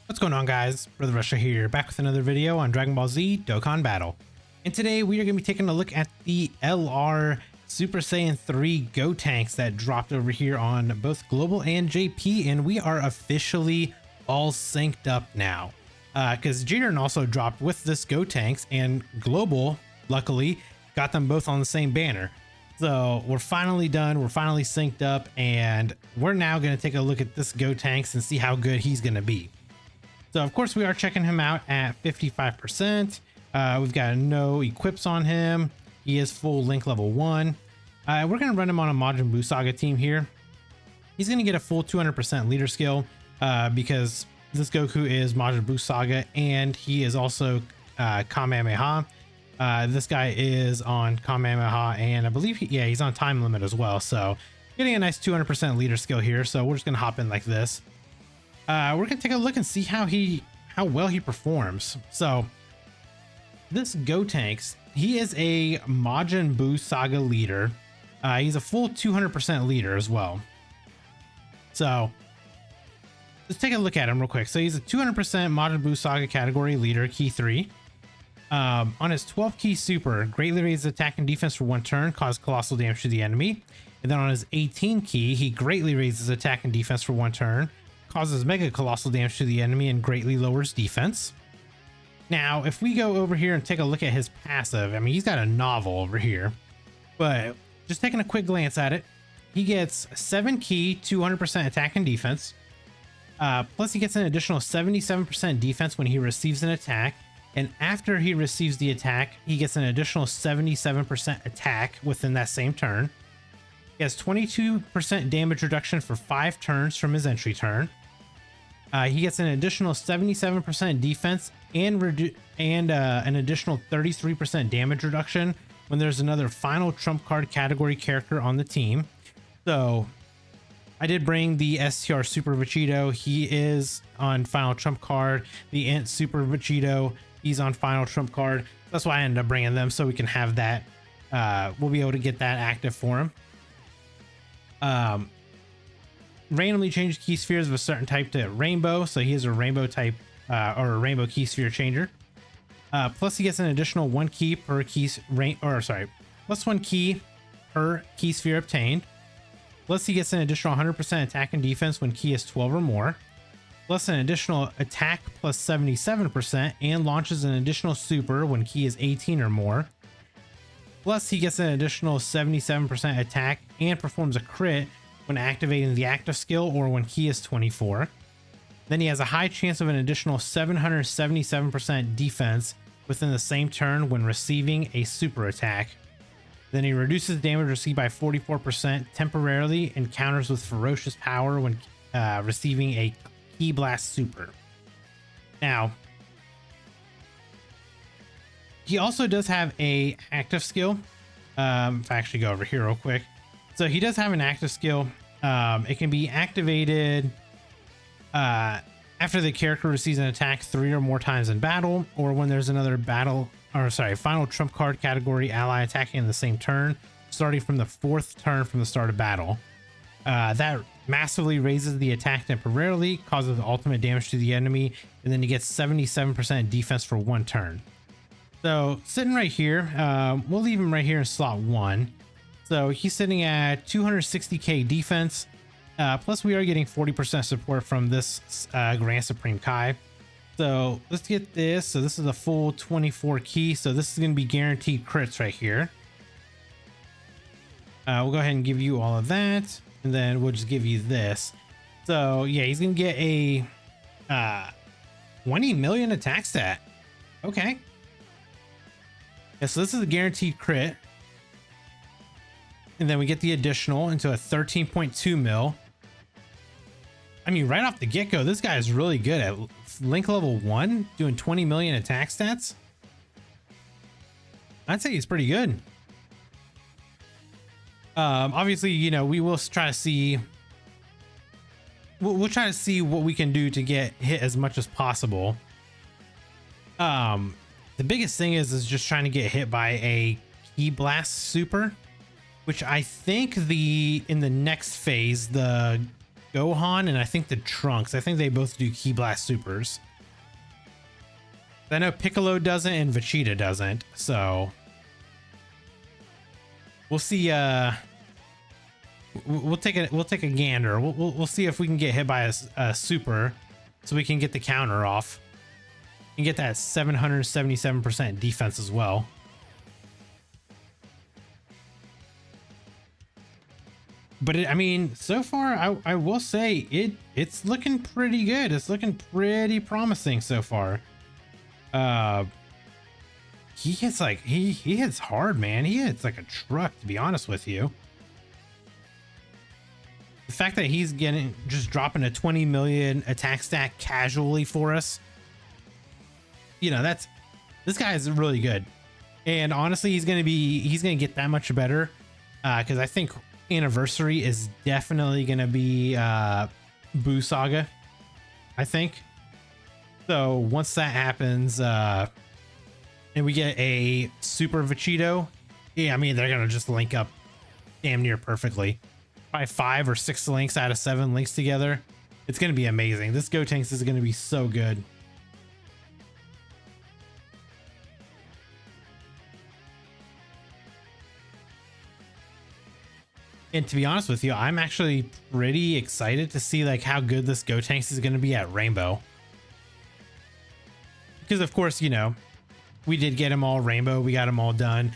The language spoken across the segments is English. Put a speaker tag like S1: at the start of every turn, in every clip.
S1: What's going on, guys? Brother Russia here, back with another video on Dragon Ball Z Dokkan Battle. And today we are going to be taking a look at the LR Super Saiyan 3 Gotenks that dropped over here on both Global and JP, and we are officially all synced up now. Because Jiren also dropped with this Gotenks, and Global, luckily, got them both on the same banner. So we're finally done, we're finally synced up, and we're now going to take a look at this Gotenks and see how good he's going to be. So of course we are checking him out at 55%. We've got no equips on him. He is full link level 1. We're going to run him on a Majin Buu Saga team here. He's going to get a full 200% leader skill because this Goku is Majin Buu Saga and he is also Kamehameha. This guy is on Kamehameha and I believe he's on time limit as well. So getting a nice 200% leader skill here. So we're just going to hop in like this. We're gonna take a look and see how well he performs. So this Gotenks, he is a Majin Buu Saga leader. He's a full 200% leader as well. So let's take a look at him real quick. So he's a 200% Majin Buu Saga category leader, key 3. On his 12 key super, greatly raises attack and defense for 1 turn, cause colossal damage to the enemy. And then on his 18 key, he greatly raises attack and defense for 1 turn, causes mega colossal damage to the enemy, and greatly lowers defense. Now, if we go over here and take a look at his passive, I mean, he's got a novel over here, but just taking a quick glance at it, he gets 7 key, 200% attack and defense. Plus he gets an additional 77% defense when he receives an attack. And after he receives the attack, he gets an additional 77% attack within that same turn. He has 22% damage reduction for 5 turns from his entry turn. He gets an additional 77% defense and an additional 33% damage reduction when there's another final trump card category character on the team. So I did bring the STR Super Vegito. He is on final trump card. The Int Super Vegito, he's on final trump card. That's why I ended up bringing them so we can have that. We'll be able to get that active for him. Randomly change key spheres of a certain type to rainbow, so he is a rainbow type or a rainbow key sphere changer. Plus he gets an additional 1 key per key plus 1 key per key sphere obtained. Plus he gets an additional 100% attack and defense when key is 12 or more. Plus an additional attack plus 77% and launches an additional super when key is 18 or more. Plus he gets an additional 77% attack and performs a crit when activating the active skill or when key is 24. Then he has a high chance of an additional 777% defense within the same turn when receiving a super attack. Then he reduces damage received by 44% temporarily and counters with ferocious power when receiving a Ki Blast super. Now, he also does have a active skill. If I actually go over here real quick. So he does have an active skill. It can be activated after the character receives an attack 3 or more times in battle, or when there's another final trump card category ally attacking in the same turn, starting from the 4th turn from the start of battle. That massively raises the attack temporarily, causes ultimate damage to the enemy, and then he gets 77% defense for 1 turn. So sitting right here, we'll leave him right here in slot 1. So he's sitting at 260k defense. Plus we are getting 40% support from this Grand Supreme Kai. So let's get this. So this is a full 24 key. So this is going to be guaranteed crits right here. We'll go ahead and give you all of that. And then we'll just give you this. So yeah, he's going to get a 20 million attack stat. Okay. Yeah, so this is a guaranteed crit. And then we get the additional into a 13.2 mil. I mean, right off the get-go, this guy is really good at link level 1, doing 20 million attack stats. I'd say he's pretty good. Obviously, you know, we will try to see. We'll try to see what we can do to get hit as much as possible. The biggest thing is just trying to get hit by a Ki Blast super, which I think in the next phase, the Gohan and I think the Trunks. I think they both do Ki Blast Supers. I know Piccolo doesn't and Vegeta doesn't, so we'll see. We'll take a gander. We'll see if we can get hit by a super, so we can get the counter off and get that 777% defense as well. But I mean, so far, I will say it's looking pretty good. It's looking pretty promising so far. He hits like he hits hard, man. He hits like a truck, to be honest with you. The fact that he's just dropping a 20 million attack stat casually for us, you know, this guy is really good. And honestly, he's gonna get that much better, because I think Anniversary is definitely gonna be Buu Saga, I think. So once that happens, and we get a Super Vegito, yeah, I mean, they're gonna just link up damn near perfectly. Probably 5 or 6 links out of 7 links together. It's gonna be amazing. This Gotenks is gonna be so good. And to be honest with you, I'm actually pretty excited to see like how good this Gotenks is gonna be at Rainbow. Because of course, you know, we did get him all Rainbow. We got him all done.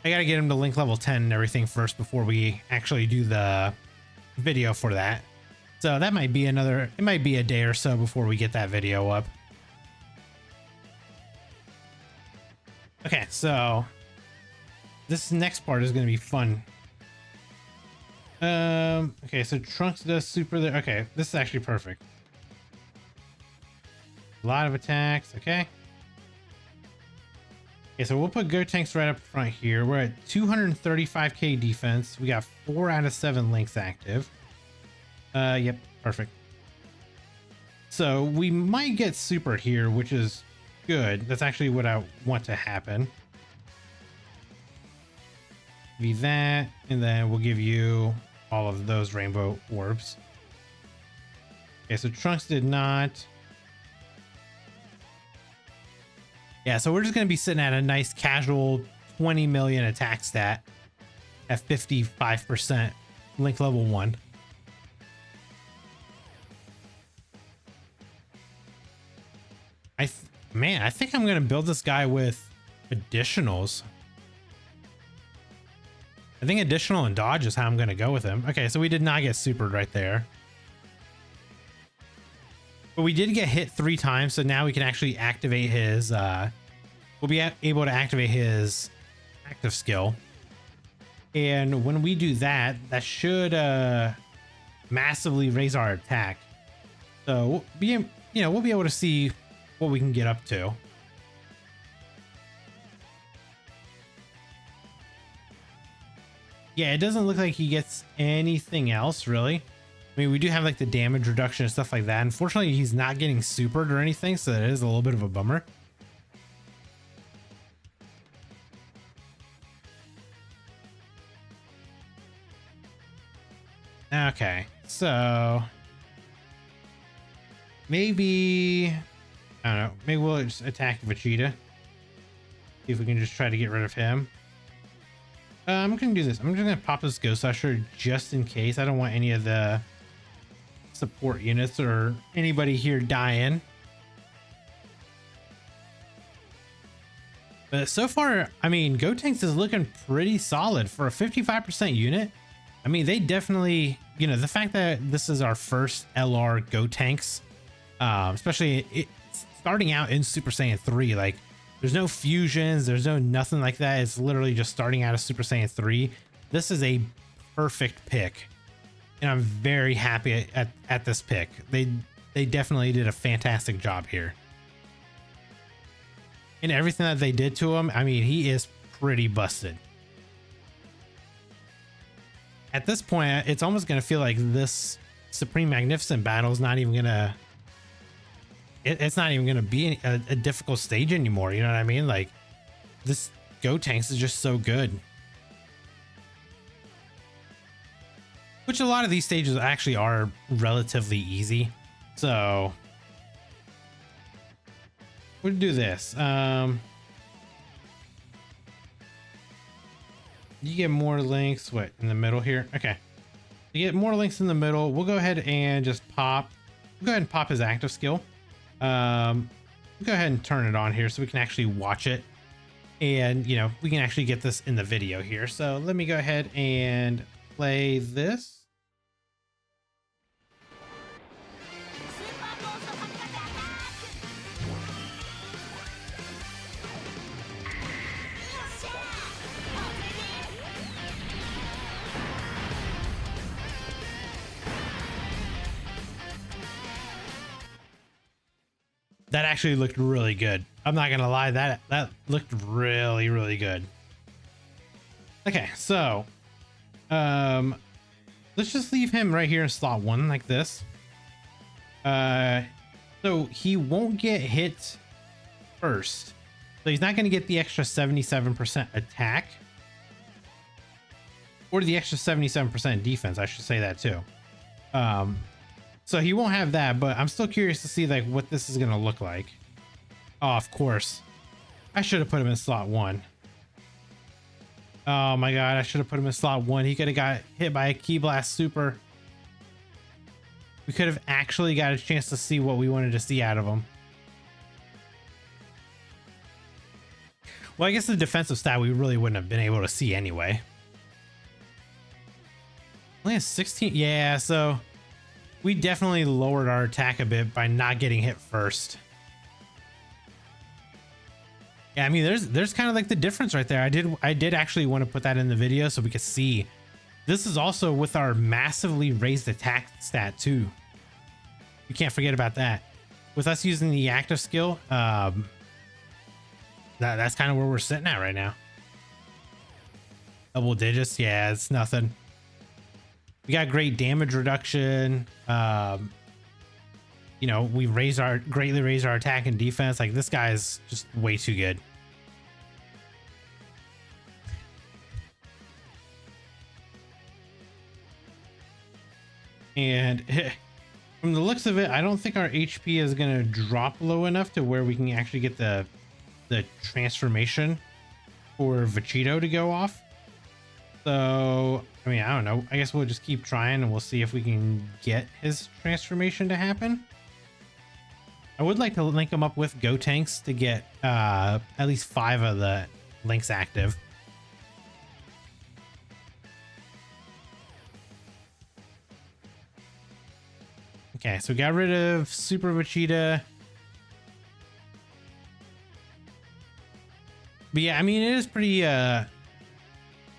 S1: I gotta get him to link level 10 and everything first before we actually do the video for that. So that might be it might be a day or so before we get that video up. Okay, so this next part is gonna be fun. Okay, so Trunks does super there. Okay, this is actually perfect. A lot of attacks, okay. Okay, so we'll put Gotenks right up front here. We're at 235k defense. We got 4 out of 7 links active. Yep, perfect. So we might get super here, which is good. That's actually what I want to happen. Be that, and then we'll give you all of those rainbow orbs. Okay, so Trunks did not. Yeah, so we're just going to be sitting at a nice casual 20 million attack stat at 55% link level 1. Man, I think I'm going to build this guy with additionals. I think additional and dodge is how I'm going to go with him. Okay, so we did not get supered right there. But we did get hit 3 times, so now we can actually activate his, we'll be able to activate his active skill. And when we do that, that should massively raise our attack. So we'll be, we'll be able to see what we can get up to. Yeah, it doesn't look like he gets anything else, really. I mean, we do have like the damage reduction and stuff like that. Unfortunately, he's not getting supered or anything, so that is a little bit of a bummer. Okay, so maybe, I don't know, maybe we'll just attack Vegeta. See if we can just try to get rid of him. I'm gonna do this. I'm just gonna pop this Ghost Usher just in case. I don't want any of the support units or anybody here dying. But so far, I mean, Gotenks is looking pretty solid for a 55% unit. I mean, they definitely, the fact that this is our first LR Gotenks, especially starting out in Super Saiyan 3, like there's no fusions, there's no nothing like that. It's literally just starting out of Super Saiyan 3. This is a perfect pick. And I'm very happy at this pick. They definitely did a fantastic job here. And everything that they did to him, I mean, he is pretty busted. At this point, it's almost going to feel like this Supreme Magnificent battle is not even going to... It's not even going to be a difficult stage anymore, you know what I mean? Like, this Gotenks is just so good. which a lot of these stages actually are relatively easy. So we'll do this. You get more links, what, in the middle here? Okay. You get more links in the middle. We'll go ahead and just pop. We'll go ahead and pop his active skill. We'll go ahead and turn it on here so we can actually watch it. And, you know, we can actually get this in the video here. So let me go ahead and play this. That actually looked really good. I'm not gonna lie, that looked really, really good. Okay, so let's just leave him right here in slot 1 like this. So he won't get hit first. So he's not gonna get the extra 77% attack. Or the extra 77% defense, I should say that too. So he won't have that, but I'm still curious to see like what this is gonna look like. Oh, of course. I should have put him in slot 1. Oh my god, I should have put him in slot 1. He could have got hit by a Ki Blast Super. We could have actually got a chance to see what we wanted to see out of him. Well, I guess the defensive stat we really wouldn't have been able to see anyway. Only a 16. Yeah, so we definitely lowered our attack a bit by not getting hit first. Yeah, I mean, there's kind of like the difference right there. I did actually want to put that in the video so we could see. This is also with our massively raised attack stat too. You can't forget about that. With us using the active skill, that's kind of where we're sitting at right now. Double digits, yeah, it's nothing. We got great damage reduction. You know, we greatly raised our attack and defense. Like, this guy is just way too good. And from the looks of it, I don't think our HP is going to drop low enough to where we can actually get the transformation for Vegito to go off. So, I mean, I don't know. I guess we'll just keep trying and we'll see if we can get his transformation to happen. I would like to link him up with Gotenks to get at least 5 of the links active. Okay, so we got rid of Super Vegeta. But yeah, I mean, it is pretty it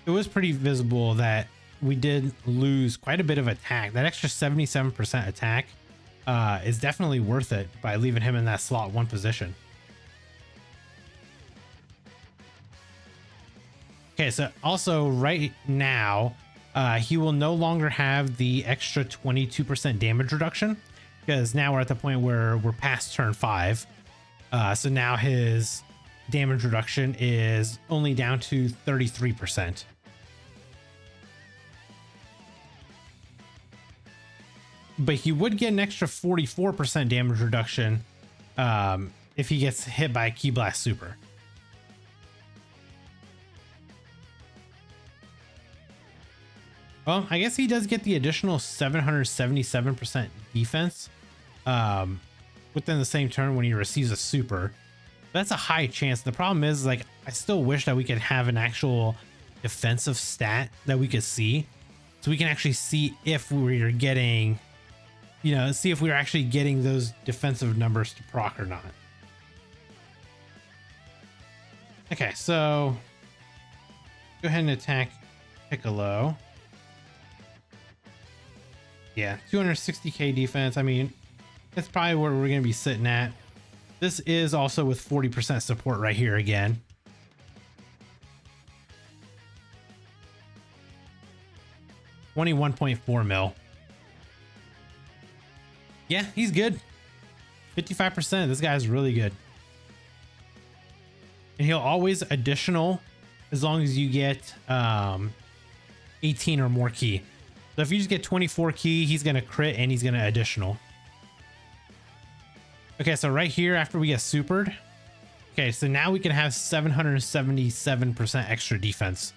S1: was pretty visible that we did lose quite a bit of attack. That extra 77% attack is definitely worth it by leaving him in that slot 1 position. Okay, so also right now, he will no longer have the extra 22% damage reduction because now we're at the point where we're past turn 5. So now his damage reduction is only down to 33%. But he would get an extra 44% damage reduction if he gets hit by a Ki Blast Super. Well, I guess he does get the additional 777% defense within the same turn when he receives a super. That's a high chance. The problem is, like, I still wish that we could have an actual defensive stat that we could see, so we can actually see if we're getting, you know, see if we're actually getting those defensive numbers to proc or not. Okay, so go ahead and attack Piccolo. Yeah, 260k defense. I mean, that's probably where we're going to be sitting at. This is also with 40% support right here again. $21.4 mil. Yeah, he's good. 55%. This guy's really good. And he'll always additional as long as you get 18 or more key. So if you just get 24 key, he's going to crit and he's going to additional. Okay, so right here after we get supered. Okay, so now we can have 777% extra defense.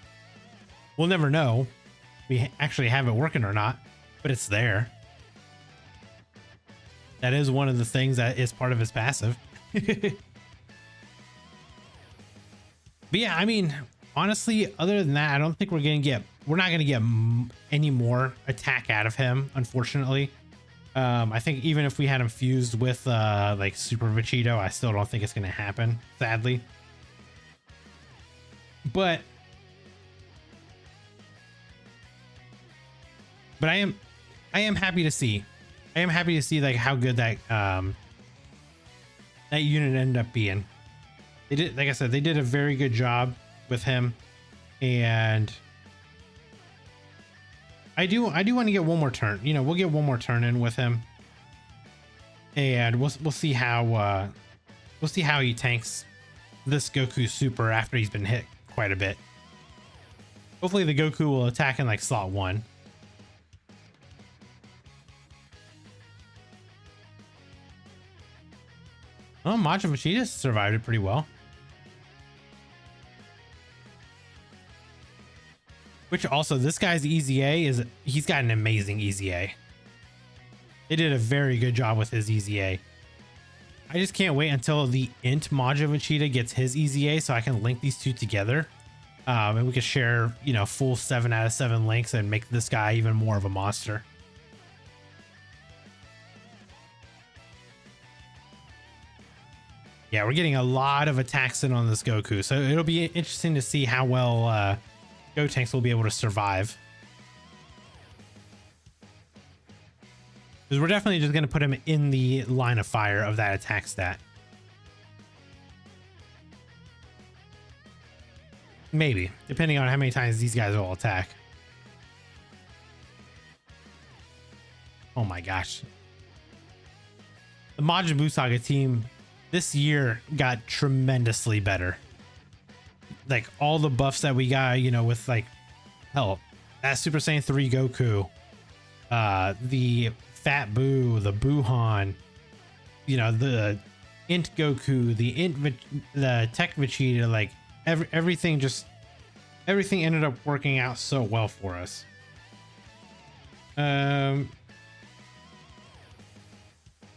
S1: We'll never know if we actually have it working or not, but it's there. That is one of the things that is part of his passive. But yeah, I mean, honestly, other than that, I don't think we're not going to get any more attack out of him, unfortunately. I think even if we had him fused with like Super Vegito, I still don't think it's going to happen, sadly. But I am happy to see. I am happy to see like how good that that unit ended up being. They did, like I said, they did a very good job with him, and I do want to get one more turn. You know, we'll get one more turn in with him, and we'll see how he tanks this Goku Super after he's been hit quite a bit. Hopefully, the Goku will attack in like slot 1. Oh, Majin Vegeta survived it pretty well. Which also, this guy's EZA he's got an amazing EZA. They did a very good job with his EZA. I just can't wait until the Int Majin Vegeta gets his EZA so I can link these two together. And we can share, you know, full 7 out of 7 links and make this guy even more of a monster. Yeah, we're getting a lot of attacks in on this Goku, so it'll be interesting to see how well Gotenks will be able to survive. Because we're definitely just going to put him in the line of fire of that attack stat. Maybe, depending on how many times these guys will attack. Oh my gosh. The Majin Buu Saga team this year got tremendously better. Like all the buffs that we got, you know, with like, hell, that Super Saiyan 3 Goku, the Fat Buu, the Buuhan, you know, the Int Goku, the TEQ Vegeta, like everything ended up working out so well for us.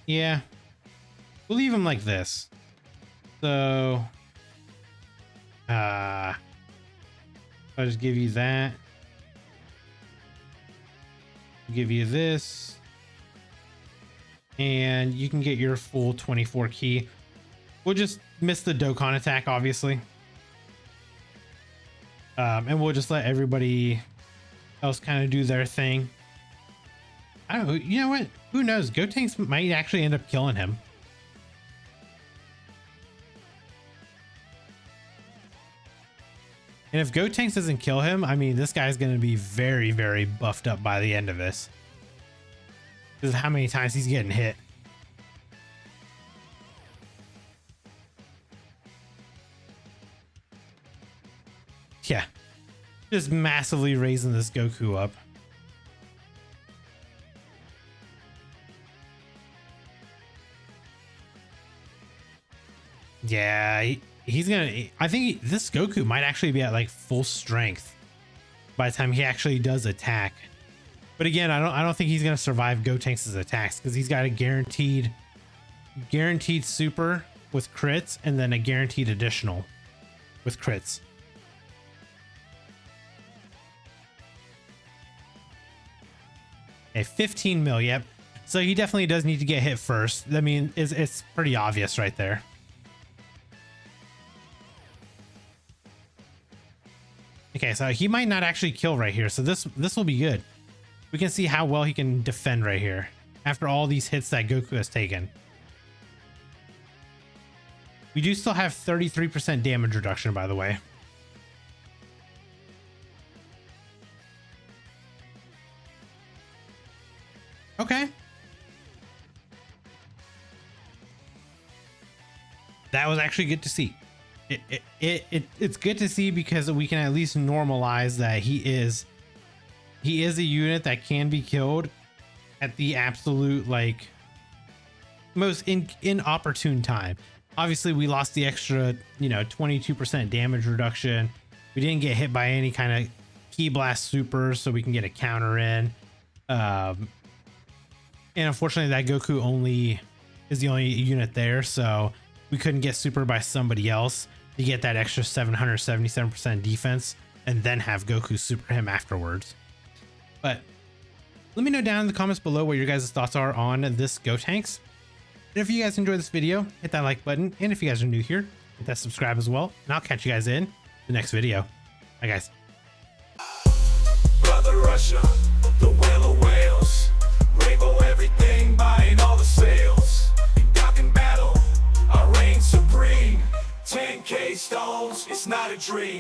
S1: Yeah. We'll leave him like this. So, I'll just give you that. Give you this. And you can get your full 24 key. We'll just miss the Dokkan attack, obviously. And we'll just let everybody else kind of do their thing. I don't know. You know what? Who knows? Gotenks might actually end up killing him. And if Gotenks doesn't kill him, I mean, this guy's going to be very, very buffed up by the end of this. Because of how many times he's getting hit. Yeah. Just massively raising this Goku up. Yeah, he's gonna. I think this Goku might actually be at like full strength by the time he actually does attack. But again, I don't think he's gonna survive Gotenks' attacks because he's got a guaranteed super with crits and then a guaranteed additional with crits. Okay, 15 mil. Yep. So he definitely does need to get hit first. I mean, it's pretty obvious right there. Okay, so he might not actually kill right here, so this will be good. We can see how well he can defend right here after all these hits that Goku has taken. We do still have 33% damage reduction, by the way. Okay. That was actually good to see. It's good to see because we can at least normalize that he is he is a unit that can be killed at the absolute like most inopportune time. Obviously, we lost the extra, 22% damage reduction. We didn't get hit by any kind of key blast super, so we can get a counter in. And unfortunately, that Goku is the only unit there, so we couldn't get super by somebody else to get that extra 777% defense and then have Goku super him afterwards. But let me know down in the comments below what your guys' thoughts are on this Gotenks. And if you guys enjoyed this video, hit that like button. And if you guys are new here, hit that subscribe as well. And I'll catch you guys in the next video. Bye, guys.
S2: Brother Russia, the whale of whales. Rainbow everything, buying all the sales. In Dokkan battle, I reign supreme. 10K stones, it's not a dream.